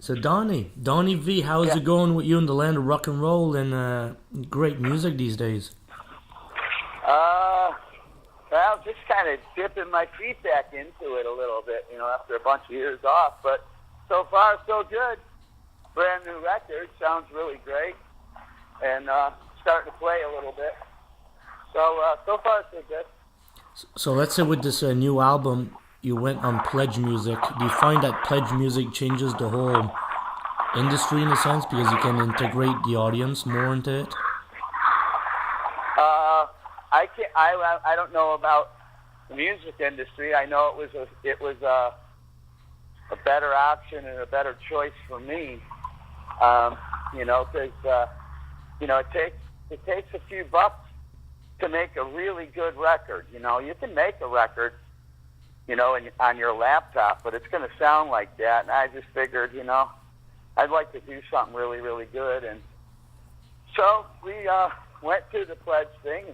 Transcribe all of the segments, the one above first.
So Donnie V, how's it going with you in the land of rock and roll and great music these days? Well, just kind of dipping my feet back into it a little bit, after a bunch of years off. But so far, so good. Brand new record, sounds really great, and starting to play a little bit. So far, so good. So let's say with this new album, you went on PledgeMusic. Do you find that PledgeMusic changes the whole industry in a sense because you can integrate the audience more into it? I don't know about the music industry. I know it was a better option and a better choice for me. Because it takes a few bucks to make a really good record. You can make a record, on your laptop, but it's going to sound like that. And I just figured, I'd like to do something really, really good. And so we went to the Pledge thing,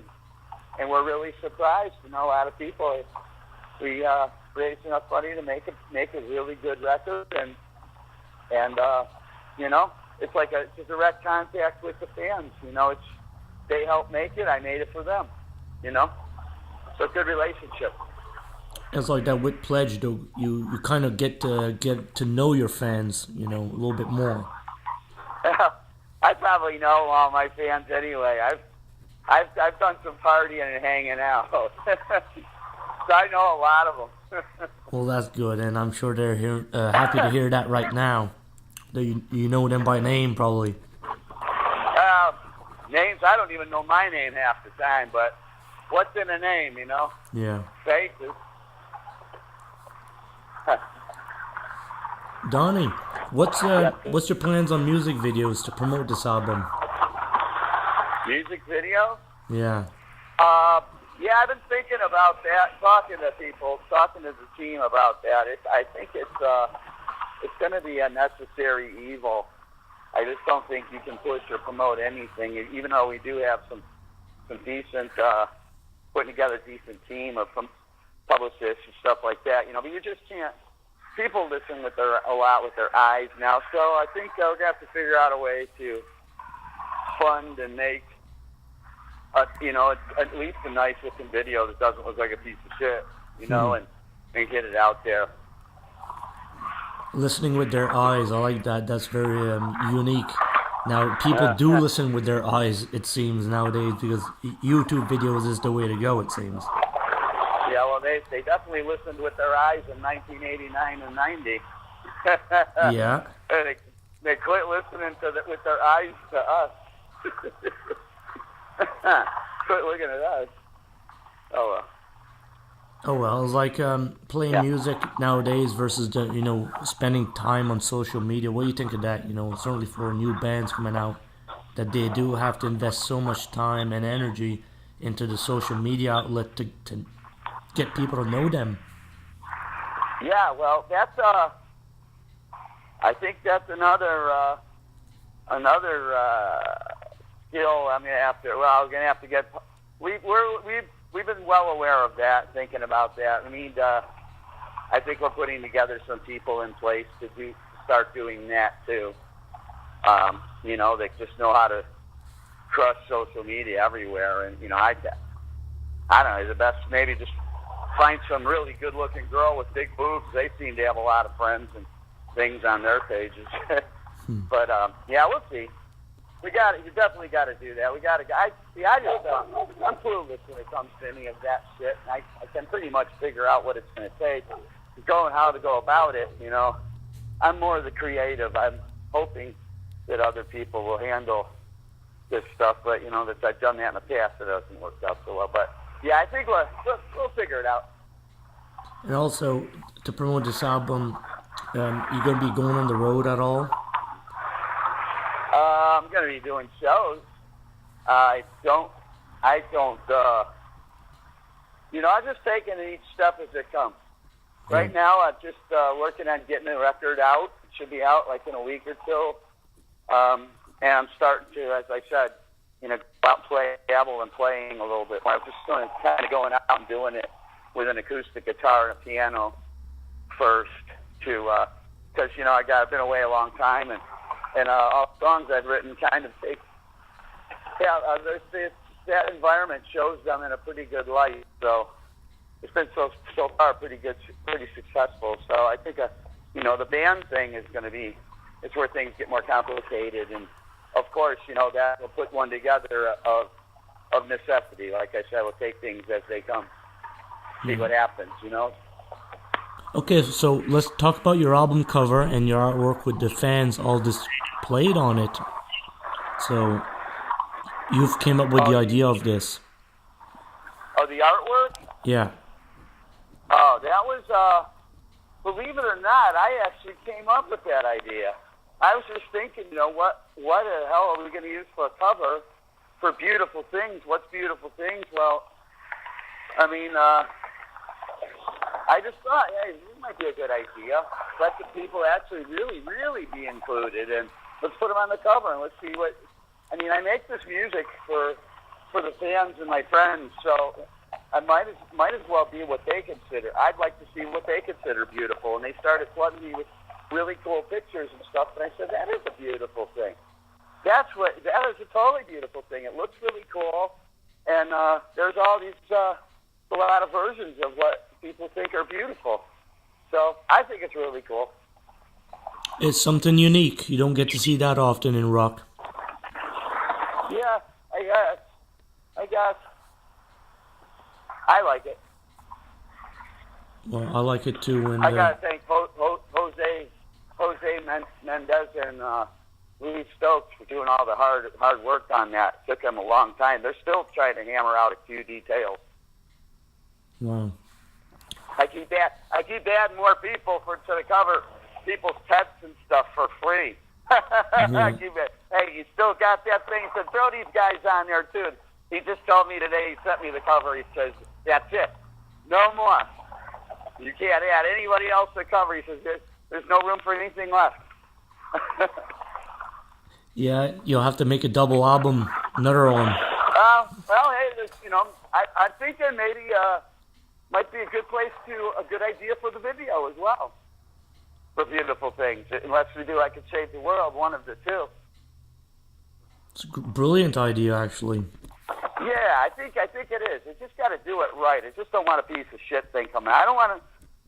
and we're really surprised. A lot of people, we raised enough money to make a really good record, and it's like a direct contact with the fans. They helped make it. I made it for them. So good relationship. It's like that with Pledge, though. You kind of get to know your fans, a little bit more. I probably know all my fans anyway. I've done some partying and hanging out, so I know a lot of them. Well, that's good, and I'm sure they're happy to hear that right now. You know them by name, probably. Names, I don't even know my name half the time, but what's in a name, Yeah. Faces. Donnie, what's your plans on music videos to promote this album? Music video? Yeah. Yeah, I've been thinking about that, talking to the team about that. I think it's going to be a necessary evil. I just don't think you can push or promote anything, even though we do have some decent, putting together a decent team of publicists and stuff like that, but you just can't. People listen a lot with their eyes now, so I think we're going to have to figure out a way to fund and make, at least a nice looking video that doesn't look like a piece of shit, and get it out there. Listening with their eyes, I like that. That's very unique. Now, people do listen with their eyes, it seems, nowadays, because YouTube videos is the way to go, it seems. Yeah, well, they definitely listened with their eyes in 1989 and 90. Yeah. They quit listening with their eyes to us. Quit looking at us. Oh, well. Oh, well, it's like playing music nowadays versus, spending time on social media. What do you think of that? Certainly for new bands coming out, that they do have to invest so much time and energy into the social media outlet to get people to know them. Yeah, well, that's I think that's another skill I'm gonna have to get. We've been well aware of that, thinking about that. I think we're putting together some people in place to start doing that too. They just know how to crush social media everywhere, and I don't know, the best maybe just find some really good-looking girl with big boobs. They seem to have a lot of friends and things on their pages. But we'll see. You definitely got to do that. I'm clueless when it comes to any of that shit. And I can pretty much figure out what it's going to take, how to go about it. I'm more the creative. I'm hoping that other people will handle this stuff, but that I've done that in the past. It hasn't worked out so well. But yeah, I think we'll figure it out. And also, to promote this album, you going to be going on the road at all? I'm going to be doing shows. I'm just taking each step as it comes. Right now, I'm just working on getting the record out. It should be out like in a week or two. And I'm starting to, as I said, go out and play dabble and playing a little bit. I'm just kind of going out and doing it with an acoustic guitar and a piano first to because I've been away a long time, and all the songs I've written kind of take that environment shows them in a pretty good light. So it's been so far pretty successful. So I think the band thing is going to be, it's where things get more complicated, and of course that will put one together of necessity. Like I said, we'll take things as they come, see what happens. Okay, so let's talk about your album cover and your artwork with the fans all displayed on it. So you've came up with the idea of this. Oh, the artwork? Yeah. Oh, that was, believe it or not, I actually came up with that idea. I was just thinking, what the hell are we going to use for a cover for Beautiful Things? What's Beautiful Things? Well, I mean, I just thought, hey, this might be a good idea. Let the people actually really, really be included, and let's put them on the cover, and let's see what... I mean, I make this music for the fans and my friends, so I might as well be what they consider. I'd like to see what they consider beautiful, and they started flooding me with really cool pictures and stuff, and I said, that is a beautiful thing. That is a totally beautiful thing. It looks really cool, and there's all these... a lot of versions of what people think are beautiful. So I think it's really cool. It's something unique. You don't get to see that often in rock. Yeah, I guess. I like it. Well, I like it too. And I gotta thank Jose Mendez and Louis Stokes for doing all the hard work on that. It took them a long time. They're still trying to hammer out a few details. Wow. I keep adding more people to cover people's pets and stuff for free. Mm-hmm. Hey, you still got that thing? He said, throw these guys on there too. He just told me today, he sent me the cover. He says, that's it. No more. You can't add anybody else to the cover. He says, there's no room for anything left. Yeah, you'll have to make a double album, another one. Well, hey, I'm thinking maybe might be a good idea for the video as well. For Beautiful Things, unless we do I Could Save the World, one of the two. It's a brilliant idea, actually. Yeah, I think it is. You just got to do it right. I just don't want a piece of shit thing coming. I don't want to.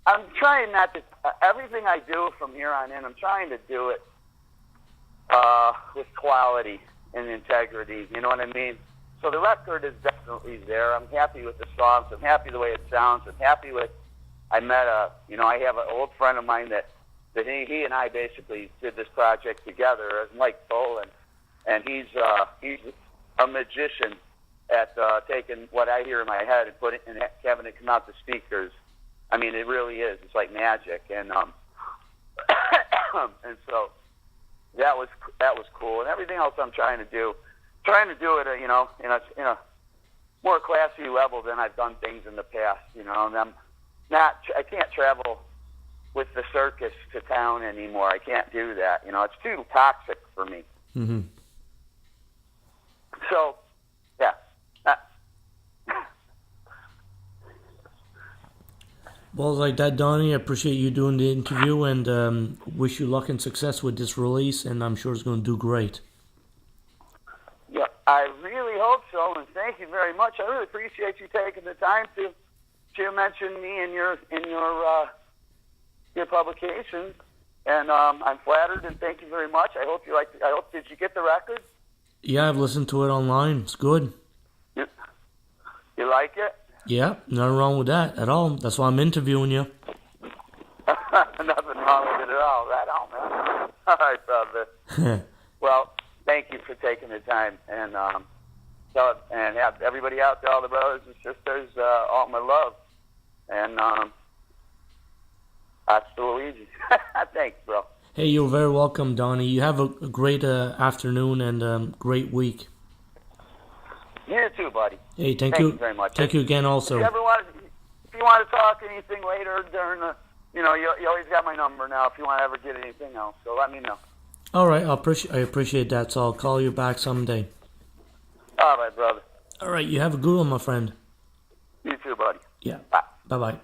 I'm trying not to. Everything I do from here on in, I'm trying to do it with quality and integrity. You know what I mean? So the record is definitely there. I'm happy with the songs. I'm happy the way it sounds. I'm happy with. I have an old friend of mine that he and I basically did this project together, as Mike Boland, and he's a magician at taking what I hear in my head and having it come out the speakers. I mean, it really is. It's like magic, and and so that was cool. And everything else I'm trying to do it, in a more classy level than I've done things in the past. And I can't travel with the circus to town anymore. I can't do that. It's too toxic for me. Mm-hmm. So, yeah. Well, like that, Donnie, I appreciate you doing the interview and wish you luck and success with this release, and I'm sure it's going to do great. Yeah, I really hope so, and thank you very much. I really appreciate you taking the time to mention me in your publication, and I'm flattered, and thank you very much. I hope you liked it. Did you get the record? Yeah, I've listened to it online. It's good. You like it? Yeah, nothing wrong with that at all. That's why I'm interviewing you. Nothing wrong with it at all. Right on, man. All right, brother. Well, thank you for taking the time, and have everybody out there, all the brothers and sisters, all my love, and hasta Luigi. Thanks, bro. Hey, you're very welcome, Donnie. You have a great afternoon and great week. You too, buddy. Hey, thank you very much. Thank you again, also. If you want to talk anything later during the, you always got my number now. If you want to ever get anything else, so let me know. All right, I appreciate that. So I'll call you back someday. All right, brother. All right, you have a good one, my friend. You too, buddy. Yeah. Bye. Bye-bye.